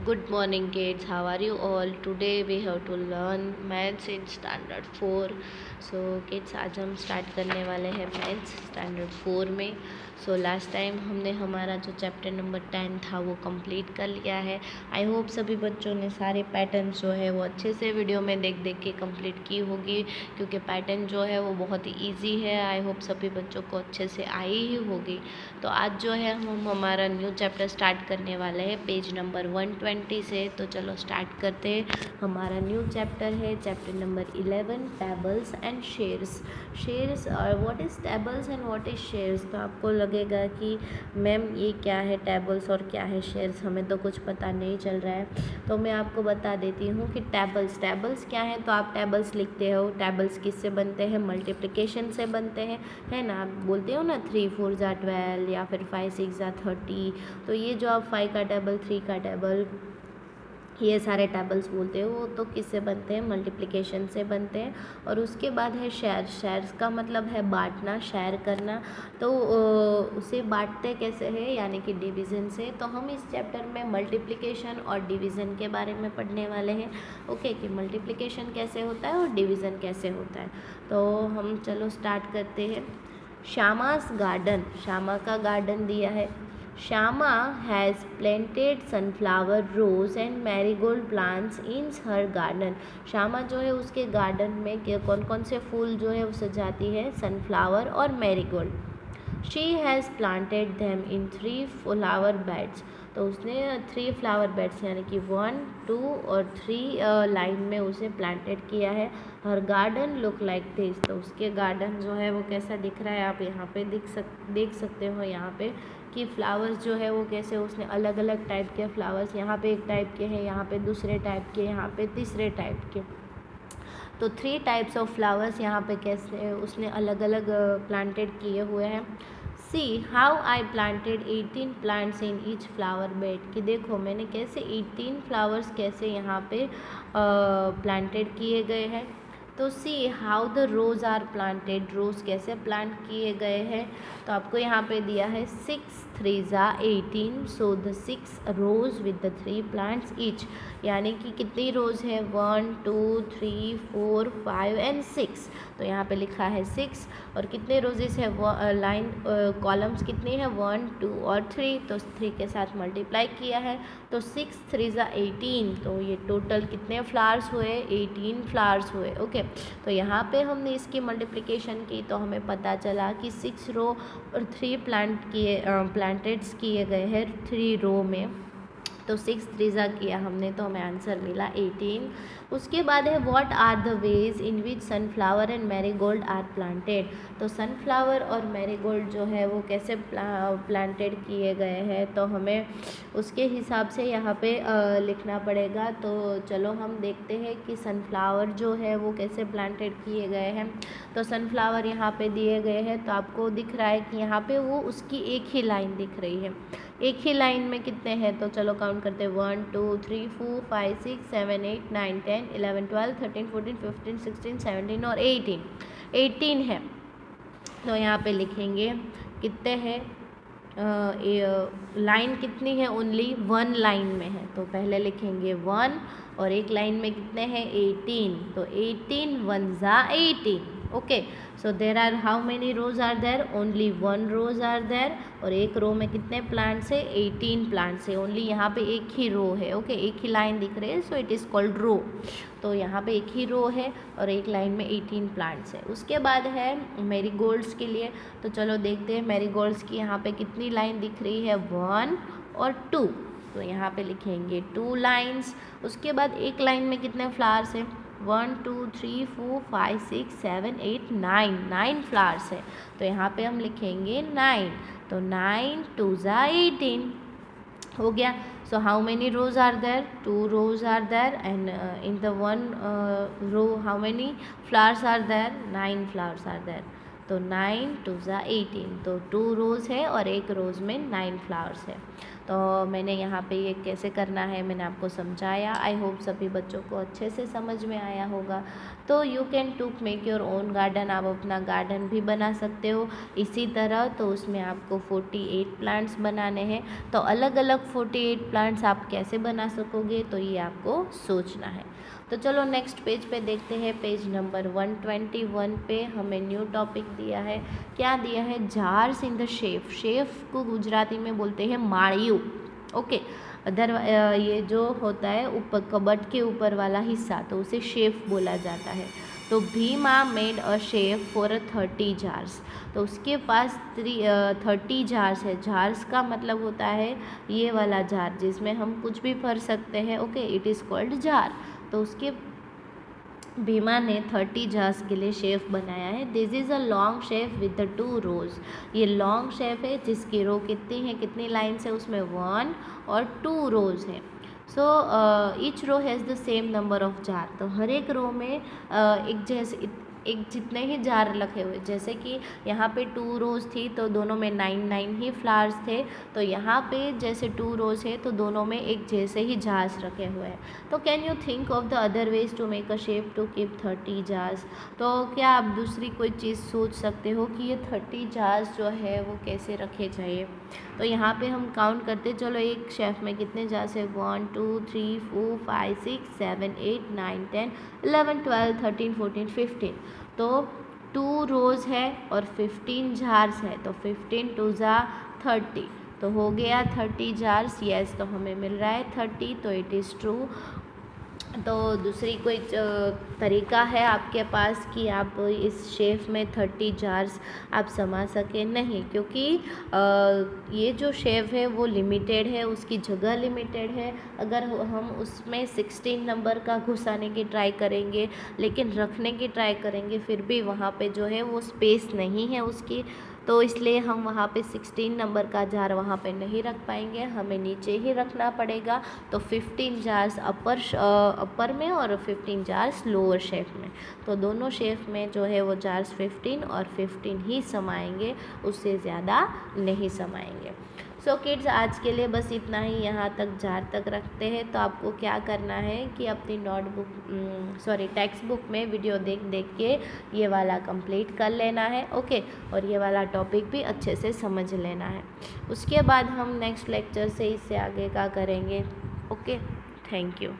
Good morning, kids. How are you all? Today we have to learn maths in standard 4. So kids, आज हम start करने वाले हैं maths standard 4 में. So last time हमने हमारा जो चैप्टर नंबर 10 था वो कंप्लीट कर लिया है. आई होप सभी बच्चों ने सारे पैटर्न्स जो है वो अच्छे से वीडियो में देख देख के कंप्लीट की होगी, क्योंकि पैटर्न जो है वो बहुत ही ईजी है. आई होप सभी बच्चों को अच्छे से आई ही होगी. तो आज जो है हम हमारा न्यू चैप्टर स्टार्ट करने वाले हैं पेज नंबर 120 से. तो चलो स्टार्ट करते हैं. हमारा न्यू चैप्टर है chapter number 11, tables and shares. Shares और what is tables and what is shares. तो आपको लगेगा कि मैम ये क्या है टेबल्स और क्या है शेयर्स, हमें तो कुछ पता नहीं चल रहा है. तो मैं आपको बता देती हूँ कि टेबल्स क्या है. तो आप टेबल्स लिखते हो. टेबल्स किससे बनते हैं? मल्टीप्लिकेशन से बनते हैं, है ना. आप बोलते हो ना 3 4 ज़ा 12 या फिर 5 6 ज़ा 30. तो ये जो आप 5 का टेबल, 3 का टेबल, ये सारे टेबल्स बोलते हो, वो तो किससे बनते हैं? मल्टीप्लिकेशन से बनते हैं. और उसके बाद है शेयर. शेयर्स का मतलब है बांटना, शेयर करना. तो उसे बांटते कैसे हैं, यानी कि डिवीज़न से. तो हम इस चैप्टर में मल्टीप्लिकेशन और डिवीज़न के बारे में पढ़ने वाले हैं. ओके, कि मल्टीप्लिकेशन कैसे होता है और डिवीज़न कैसे होता है. तो हम चलो स्टार्ट करते हैं. श्यामास गार्डन. श्यामा का गार्डन दिया है. Shama has planted sunflower, rose and marigold plants in her garden. Shyama जो है उसके गार्डन में कौन कौन से फूल जो है वो सजाती है? सनफ्लावर और marigold. She has planted them in 3 flower beds. तो उसने 3 फ्लावर बेड्स यानी कि 1 2 और 3 लाइन में उसे प्लांटेड किया है. हर गार्डन लुक लाइक दिस. तो उसके गार्डन जो है वो कैसा दिख रहा है, आप यहाँ पे देख सकते हो यहाँ पे कि फ्लावर्स जो है वो कैसे उसने अलग अलग टाइप के फ्लावर्स, यहाँ पे एक टाइप के हैं, यहाँ पे दूसरे टाइप के, यहाँ पे तीसरे टाइप के. तो 3 टाइप्स ऑफ फ्लावर्स यहाँ पे कैसे उसने अलग अलग प्लांटेड किए हुए हैं. See how I planted 18 plants in each flower bed. कि देखो मैंने कैसे 18 फ्लावर्स कैसे यहाँ पे प्लांटेड किए गए हैं. तो see how the rose are planted. Rose कैसे प्लांट किए गए हैं. तो आपको यहाँ पे दिया है 6 3 ज़ा 18. So the 6 rows with the 3 plants each. यानी कि कितनी रोज़ है? 1 2 3 4 5 एंड 6. तो यहाँ पे लिखा है 6. और कितने रोजेस है? लाइन कॉलम्स कितनी है? 1 2 और 3. तो 3 के साथ मल्टीप्लाई किया है. तो 6 3 ज़ा 18. तो ये टोटल कितने फ्लावर्स हुए? 18 फ्लावर्स हुए. ओके, तो यहाँ पे हमने इसकी मल्टीप्लिकेशन की तो हमें पता चला कि 6 रो और 3 प्लांटेड्स किए गए हैं 3 रो में. तो 6 3 ज़ा किया हमने तो हमें आंसर मिला 18. उसके बाद है what are the ways in which sunflower and marigold are planted. तो सनफ्लावर और मैरीगोल्ड जो है वो कैसे प्लांटेड किए गए हैं, तो हमें उसके हिसाब से यहाँ पे लिखना पड़ेगा. तो चलो हम देखते हैं कि सनफ्लावर जो है वो कैसे प्लांटेड किए गए हैं. तो सनफ्लावर यहाँ पे दिए गए हैं. तो आपको दिख रहा है कि यहाँ पे वो उसकी एक ही लाइन दिख रही है. एक ही लाइन में कितने हैं? तो चलो काउंट करते हैं. 1 2 3 4 5 6 7 8 9 10 11 12 13 14 15 16 17 और 18 है. तो यहाँ पे लिखेंगे कितने हैं. लाइन कितनी है? ओनली 1 लाइन में है. तो पहले लिखेंगे 1 और एक लाइन में कितने हैं? 18. तो 18 1 ज़ा 18. Okay, so there are how many rows are there? Only 1 rows are there. और एक रो में कितने प्लांट्स है? 18 प्लांट्स है. ओनली यहाँ पे एक ही रो है. ओके, एक ही लाइन दिख रही है, सो इट इज़ कॉल्ड रो. तो यहाँ पे एक ही रो है और एक लाइन में 18 प्लांट्स है. उसके बाद है मैरीगोल्ड्स के लिए. तो चलो देखते हैं मैरीगोल्ड्स की यहाँ पे कितनी लाइन दिख रही है? 1 और 2. तो यहाँ पे लिखेंगे 2 लाइन्स. उसके बाद एक लाइन में कितने फ्लावर्स है? 1 2 3 4 5 6 7 8 9 फ्लावर्स है. तो यहाँ पे हम लिखेंगे 9. तो 9 2 ज़ा 18 हो गया. So how many rows are there? 2 rows are there. And in the 1 row how many flowers are there? 9 flowers are there. तो 9 2 ज़ा 18. तो 2 रोज है और एक रोज में 9 फ्लावर्स है. तो मैंने यहाँ पे ये कैसे करना है मैंने आपको समझाया। आई होप सभी बच्चों को अच्छे से समझ में आया होगा। तो you can to make your own garden, आप अपना गार्डन भी बना सकते हो इसी तरह। तो उसमें आपको 48 प्लांट्स बनाने हैं। तो अलग अलग 48 प्लांट्स आप कैसे बना सकोगे, तो ये आपको सोचना है। तो चलो नेक्स्ट पेज पे देखते हैं। पेज नंबर 121 पे हमें न्यू टॉपिक दिया है। क्या दिया है? Jars in the chef. Chef को गुजराती में बोलते हैं माड़ियों। ओके, अदर ये जो होता है ऊपर कबर्ड के ऊपर वाला हिस्सा, तो उसे शेफ बोला जाता है। तो Bhima made a chef for 30 jars. तो उसके पास 30 जार्स है। जार्स का मतलब होता है ये वाला जार जिसमें हम कुछ भी भर सकते हैं। Okay, it is called jar. तो उसके भीमा ने 30 जार्स के लिए शेफ बनाया है। This is a long chef with the 2 रोज। ये लॉन्ग शेफ है जिसकी रो कितनी है, कितनी लाइन्स है उसमें 1 और 2 रोज हैं। So each row has the same number of jar. तो हर एक रो में एक जितने ही जार रखे हुए, जैसे कि यहाँ पे 2 रोज़ थी तो दोनों में 9 ही फ्लावर्स थे। तो यहाँ पे जैसे 2 रोज़ है तो दोनों में एक जैसे ही जार्स रखे हुए हैं। तो can you think of the other ways to make a shape to keep 30 jars. तो क्या आप दूसरी कोई चीज़ सोच सकते हो कि ये 30 जार्स जो है वो कैसे रखे जाइए। तो यहाँ पे हम काउंट करते चलो, एक शेफ में कितने जार्स है, 1 2 3 4 5 6 7 8 9 10 11 12 13 14 15। तो 2 रोज़ है और 15 जार्स है। तो 15 2 जा 30, तो हो गया 30 जार्स। यस, तो हमें मिल रहा है 30, तो इट इज़ ट्रू। तो दूसरी कोई तरीका है आपके पास कि आप इस शेफ में 30 जार्स आप समा सकें? नहीं, क्योंकि ये जो शेफ है वो लिमिटेड है, उसकी जगह लिमिटेड है। अगर हम उसमें 16 नंबर का घुसाने की ट्राई करेंगे, लेकिन रखने की ट्राई करेंगे, फिर भी वहाँ पे जो है वो स्पेस नहीं है उसकी। तो इसलिए हम वहाँ पे 16 नंबर का जार वहाँ पे नहीं रख पाएंगे, हमें नीचे ही रखना पड़ेगा। तो 15 जार्स अपर में और 15 जार्स लोअर शेफ में। तो दोनों शेफ में जो है वो जार्स 15 और 15 ही समाएंगे, उससे ज़्यादा नहीं समाएंगे। सो किड्स, आज के लिए बस इतना ही, यहाँ तक जार तक रखते हैं। तो आपको क्या करना है कि अपनी टेक्स्ट बुक में वीडियो देख देख के ये वाला कंप्लीट कर लेना है। ओके, और ये वाला टॉपिक भी अच्छे से समझ लेना है। उसके बाद हम नेक्स्ट लेक्चर से इससे आगे का करेंगे। Okay, thank you.